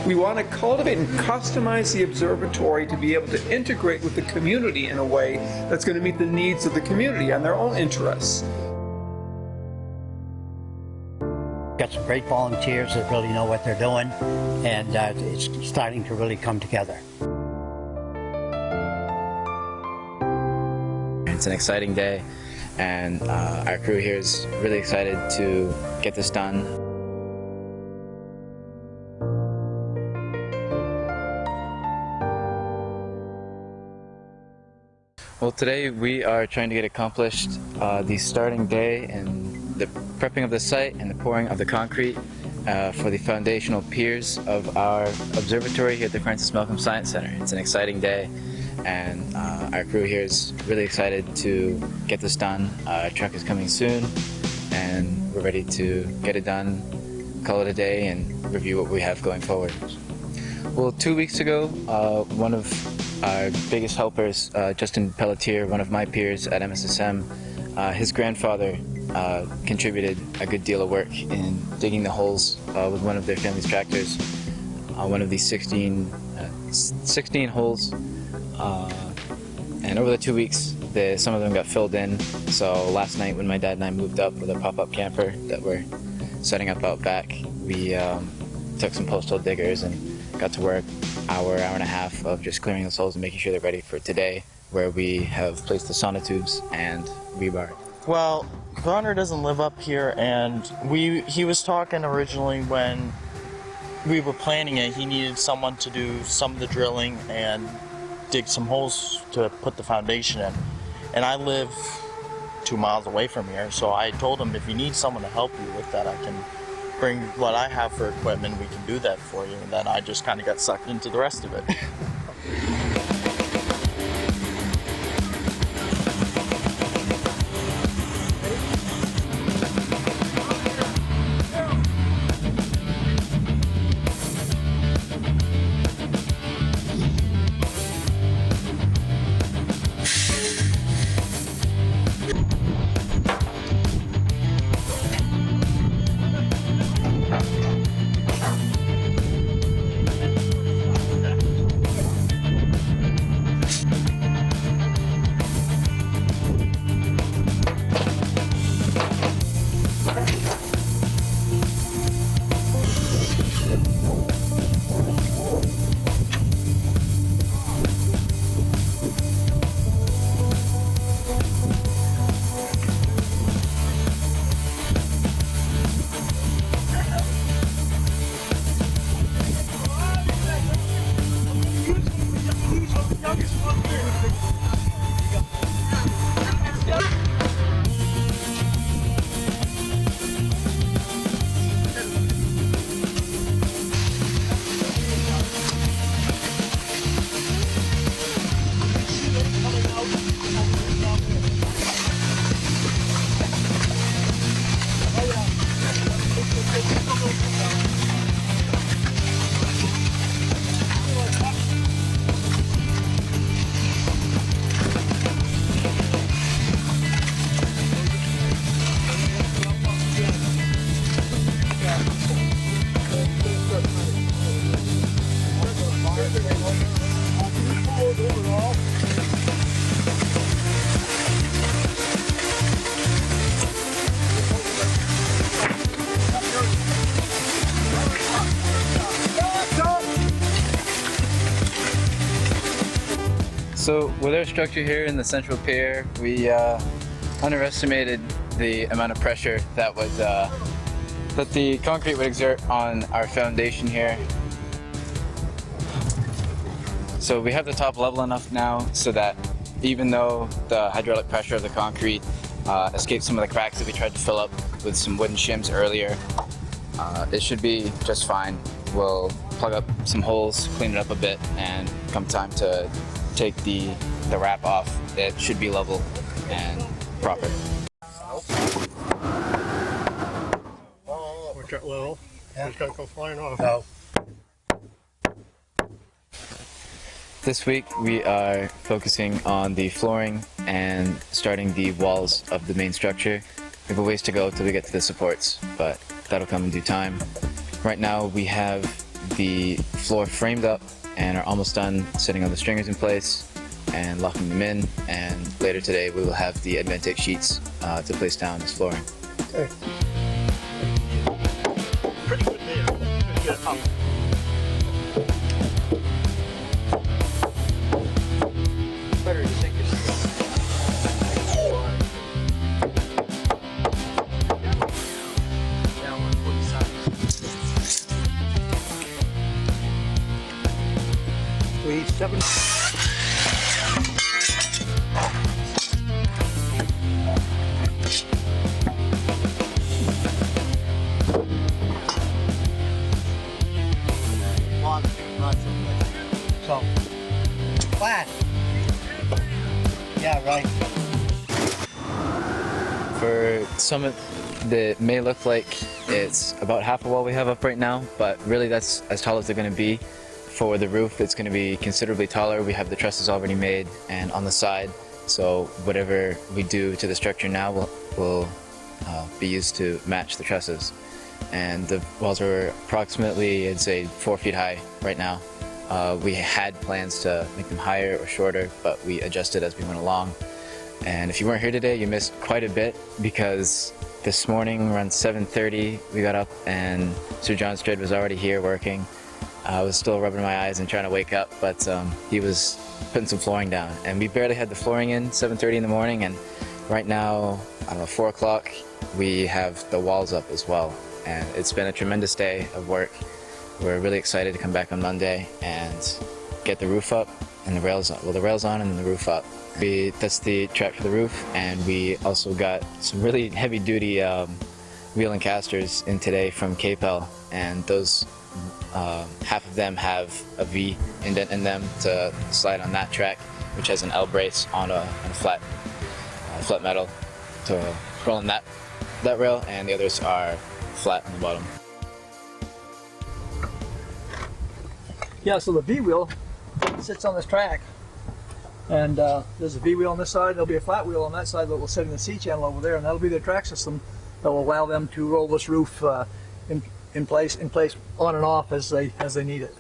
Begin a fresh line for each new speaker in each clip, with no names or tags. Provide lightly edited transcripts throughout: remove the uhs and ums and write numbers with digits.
We want to cultivate and customize the observatory to be able to integrate with the community in a way that's going to meet the needs of the community and their own interests.
Got some great volunteers that really know what they're doing, and it's starting to really come together.
It's an exciting day, and our crew here is really excited to get this done. Well, today we are trying to get accomplished the starting day and the prepping of the site and the pouring of the concrete for the foundational piers of our observatory here at the Francis Malcolm Science Center. It's an exciting day, and our crew here is really excited to get this done. Our truck is coming soon, and we're ready to get it done, call it a day, and review what we have going forward. Well, 2 weeks ago, one of our biggest helpers, Justin Pelletier, one of my peers at MSSM, his grandfather contributed a good deal of work in digging the holes with one of their family's tractors. One of these 16 holes, and over the 2 weeks, some of them got filled in. So last night when my dad and I moved up with a pop-up camper that we're setting up out back, we took some post-hole diggers and got to work hour and a half of just clearing those holes and making sure they're ready for today, where we have placed the sonotubes and rebar.
Well, Connor doesn't live up here, and he was talking originally when we were planning it, he needed someone to do some of the drilling and dig some holes to put the foundation in. And I live 2 miles away from here, so I told him, if you need someone to help you with that, I can bring what I have for equipment, we can do that for you. And then I just kind of got sucked into the rest of it.
So with our structure here in the central pier, we underestimated the amount of pressure that the concrete would exert on our foundation here. So we have the top level enough now so that even though the hydraulic pressure of the concrete escaped some of the cracks that we tried to fill up with some wooden shims earlier, it should be just fine. We'll plug up some holes, clean it up a bit, and come time to take the wrap off, it should be level and proper.
Watch that level. Yeah. It's gonna go flying off.
No.
This week we are focusing on the flooring and starting the walls of the main structure. We have a ways to go till we get to the supports, but that'll come in due time. Right now we have the floor framed up and are almost done setting all the stringers in place and locking them in. And later today we will have the Advantech sheets to place down as flooring.
Okay. Pretty good there. Pretty good.
Better to sink it. We 7.
So, flat. Yeah, right.
For some of it may look like it's about half a wall we have up right now, but really that's as tall as they're going to be. For the roof, it's going to be considerably taller. We have the trusses already made and on the side, so whatever we do to the structure now will be used to match the trusses. And the walls are approximately, I'd say, 4 feet high right now. We had plans to make them higher or shorter, but we adjusted as we went along. And if you weren't here today, you missed quite a bit, because this morning around 7:30 we got up and Sir John Stryd was already here working. I was still rubbing my eyes and trying to wake up, but he was putting some flooring down. And we barely had the flooring in 7:30 in the morning, and right now, I don't know, 4 o'clock, we have the walls up as well. And it's been a tremendous day of work. We're really excited to come back on Monday and get the roof up and the rails on. Well, the rails on and then the roof up. That's the track for the roof, and we also got some really heavy-duty wheel and casters in today from KPEL, and those half of them have a V indent in them to slide on that track, which has an L brace on a flat metal to roll on that rail, and the others are flat on the bottom.
Yeah, so the V-wheel sits on this track, and there's a V-wheel on this side, there'll be a flat wheel on that side that will sit in the C-channel over there, and that'll be their track system that will allow them to roll this roof in place on and off as they need it.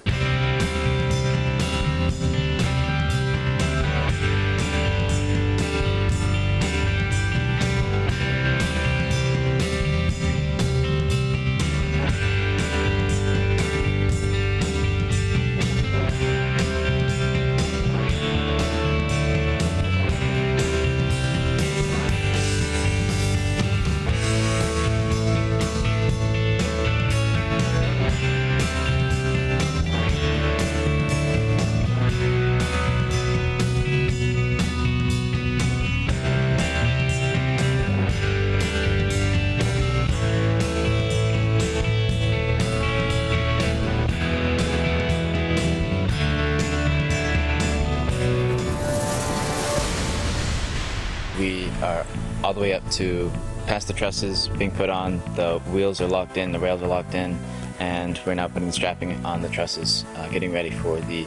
We are all the way up to past the trusses being put on, the wheels are locked in, the rails are locked in, and we're now putting the strapping on the trusses, getting ready for the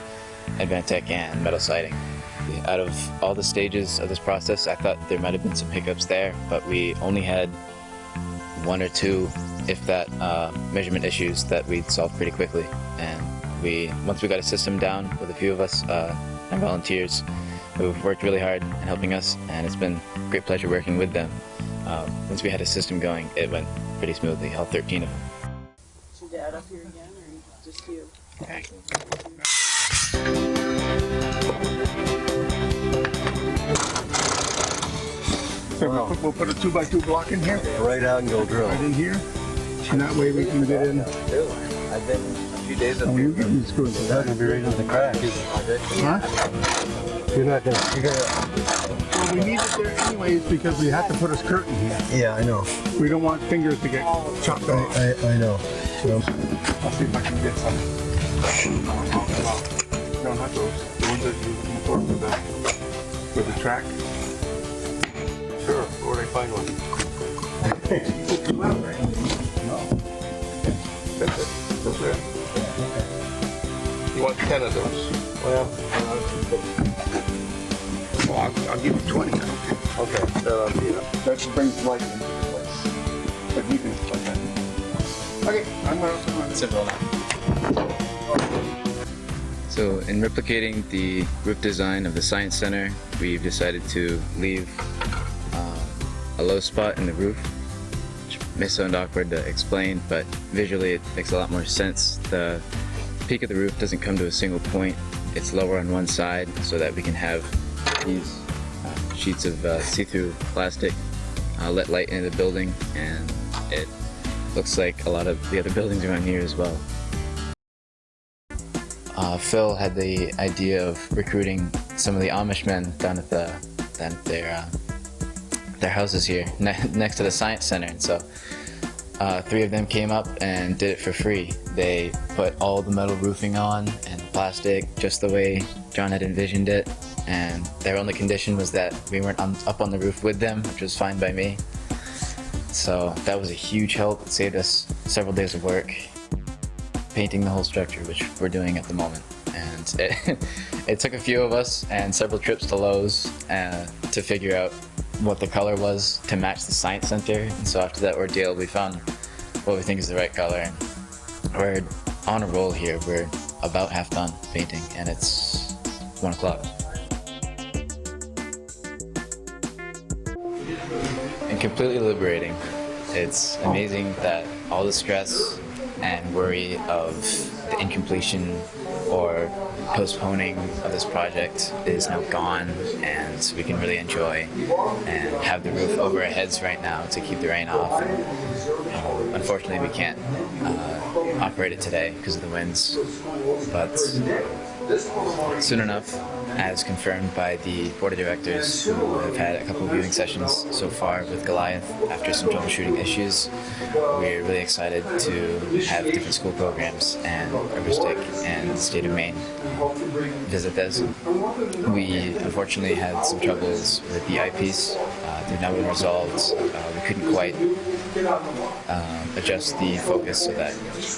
Advantech and metal siding. Out of all the stages of this process, I thought there might have been some hiccups there, but we only had 1 or 2, if that, measurement issues that we'd solved pretty quickly. And once we got a system down with a few of us and volunteers who've worked really hard in helping us, and it's been a great pleasure working with them. Once we had a system going, it went pretty smoothly, all 13 of them.
Is your dad up here again, or just you?
So we'll put a 2x2 block in here,
Right out and go drill.
right in here, and that way we can get in.
I've been a few days up
Oh,
here.
you get these screws.
It's not gonna be right in the crack, is it?
Huh?
You're not gonna.
Well, we need it there anyways because we have to put a skirt in here.
Yeah, I know.
We don't want fingers to get chopped off.
I know. So,
I'll see if I can get some. No, not those. The ones that you're looking for with the track. Sure, where'd I find one? That's it. That's it. You want 10 of those?
well,
Well, I'll give you 20.
okay, that'll be enough.
That brings light into place. But you can put that. Okay, I'm gonna.
Simple enough. So in replicating the roof design of the Science Center, we've decided to leave a low spot in the roof, which may sound awkward to explain, but visually it makes a lot more sense. The peak of the roof doesn't come to a single point. It's lower on one side so that we can have these sheets of see-through plastic let light into the building, and it looks like a lot of the other buildings around here as well. Phil had the idea of recruiting some of the Amish men down at their houses here next to the Science Center, and so 3 of them came up and did it for free. They put all the metal roofing on and plastic just the way John had envisioned it, and their only condition was that we weren't up on the roof with them, which was fine by me. So that was a huge help. It saved us several days of work painting the whole structure, which we're doing at the moment. And it took a few of us and several trips to Lowe's to figure out what the color was to match the Science Center. And so after that ordeal, we found what we think is the right color. And we're on a roll here. We're about half done painting, and it's 1 o'clock. And completely liberating. It's amazing that all the stress and worry of the incompletion or postponing of this project is now gone, and we can really enjoy and have the roof over our heads right now to keep the rain off. And, unfortunately, we can't operate it today because of the winds, but soon enough, as confirmed by the board of directors, who have had a couple of viewing sessions so far with Goliath after some troubleshooting issues, we're really excited to have different school programs and Riverstick and the state of Maine visit this. We unfortunately had some troubles with the eyepiece. They've now been resolved. We couldn't quite adjust the focus so that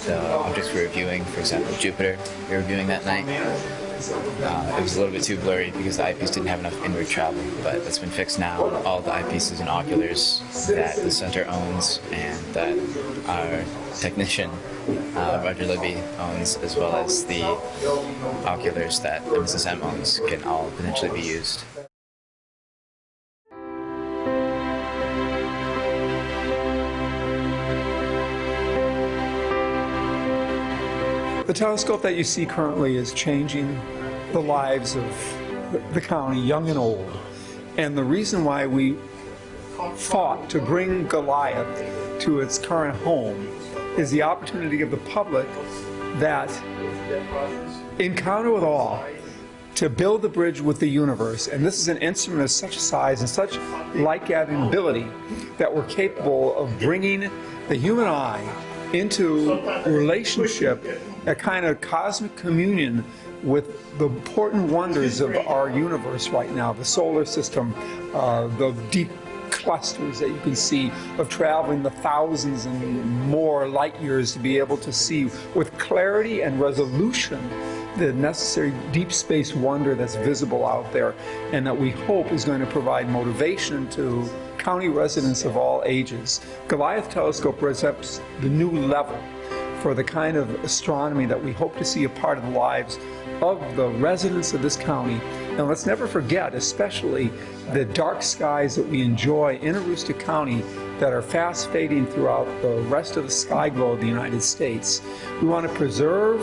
the objects we were viewing, for example Jupiter, we were viewing that night, it was a little bit too blurry because the eyepiece didn't have enough inward travel, but that's been fixed now. All the eyepieces and oculars that the center owns and that our technician, Roger Libby, owns, as well as the oculars that Mrs. M owns, can all potentially be used.
The telescope that you see currently is changing the lives of the county, young and old. And the reason why we fought to bring Goliath to its current home is the opportunity to give the public that encounter with awe, to build the bridge with the universe. And this is an instrument of such size and such light-gathering ability that we're capable of bringing the human eye into a relationship, a kind of cosmic communion with the important wonders of our universe right now, the solar system, the deep clusters that you can see of traveling the thousands and more light years to be able to see with clarity and resolution the necessary deep space wonder that's visible out there, and that we hope is going to provide motivation to county residents of all ages. Goliath Telescope represents the new level for the kind of astronomy that we hope to see a part of the lives of the residents of this county. And let's never forget, especially the dark skies that we enjoy in Aroostook County that are fast fading throughout the rest of the sky glow of the United States. We want to preserve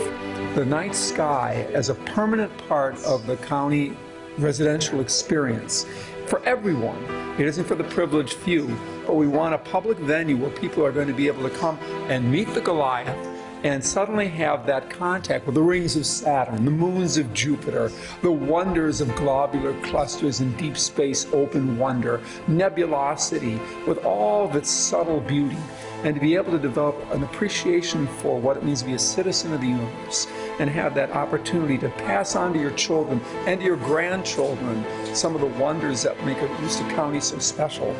the night sky as a permanent part of the county residential experience for everyone. It isn't for the privileged few, but we want a public venue where people are going to be able to come and meet the Goliath and suddenly have that contact with the rings of Saturn, the moons of Jupiter, the wonders of globular clusters and deep space open wonder, nebulosity with all of its subtle beauty, and to be able to develop an appreciation for what it means to be a citizen of the universe, and have that opportunity to pass on to your children and to your grandchildren some of the wonders that make Aroostook County so special.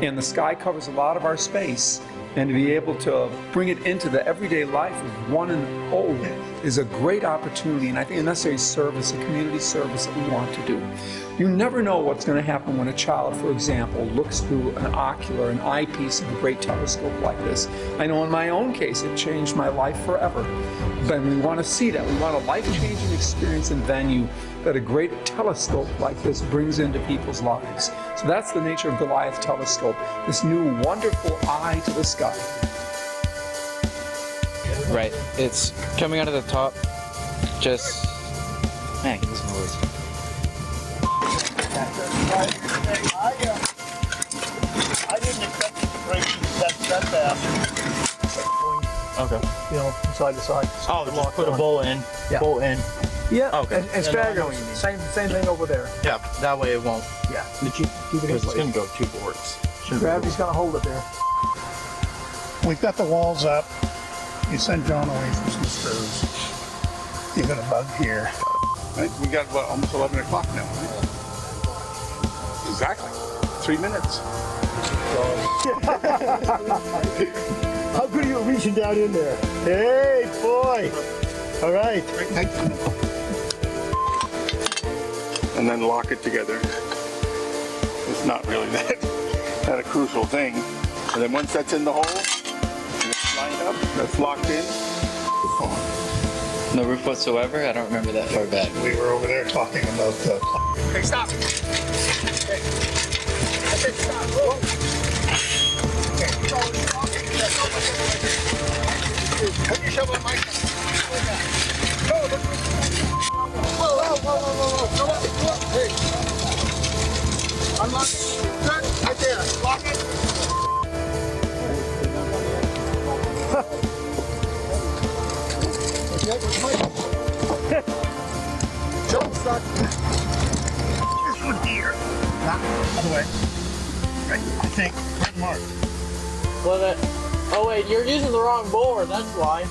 And the sky covers a lot of our space, and to be able to bring it into the everyday life of one and old is a great opportunity, and I think a necessary service, a community service that we want to do. You never know what's going to happen when a child, for example, looks through an ocular, an eyepiece of a great telescope like this. I know in my own case it changed my life forever. But we want to see that. We want a life-changing experience and venue that a great telescope like this brings into people's lives. So that's the nature of Goliath telescope, this new wonderful eye to the sky.
Right. It's coming out of the top. Just man, get this noise.
I didn't expect it to break that fast.
Okay.
You know, side to side.
Oh, just put a bolt in.
Yeah.
Bolt in.
Yeah,
Okay.
and stagger.
I know what you mean.
Same thing over there.
Yeah, that way it won't.
Yeah.
Keep it
Because
it's gonna go two boards.
Gravity's gonna hold it there.
We've got the walls up. You sent John away for some screws. You got a bug here.
Right? We got, what, almost 11 o'clock now, right? Exactly. 3 minutes.
How good are you reaching down in there? Hey, boy! All right.
And then lock it together. It's not really that a crucial thing. And then once that's in the hole, and it's lined up, that's locked in.
No roof whatsoever? I don't remember that far back.
We were over there talking about the...
Hey, stop. Okay. I said stop. Whoa. Okay. Put your shovel in my car. Whoa. Come on. Hey. Unlock it. Good. Right there. Lock it. Jump stuck.
This one here. Other way. Right, I think. Right mark.
Oh wait, you're using the wrong board, that's why.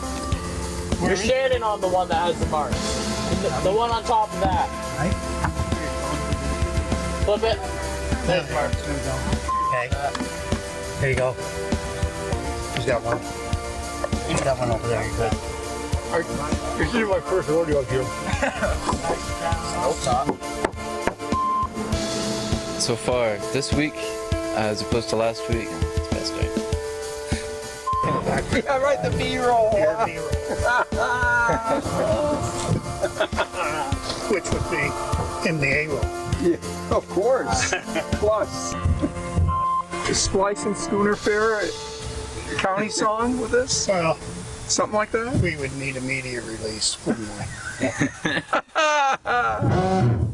You're standing on the one that has the mark. The one on top of that.
Right?
Flip it. There's the mark.
There we go.
Okay. There you go. He's got one. He's got one over there. You're good.
This is my first rodeo up here.
So far, this week, as opposed to last week, it's the best day.
Yeah, right, the B-roll.
Which would be in the A-roll.
Yeah, of course. Plus. Is Splicing Schooner Fair a county song with this?
Well,
Something like that?
we would need immediate release, wouldn't we?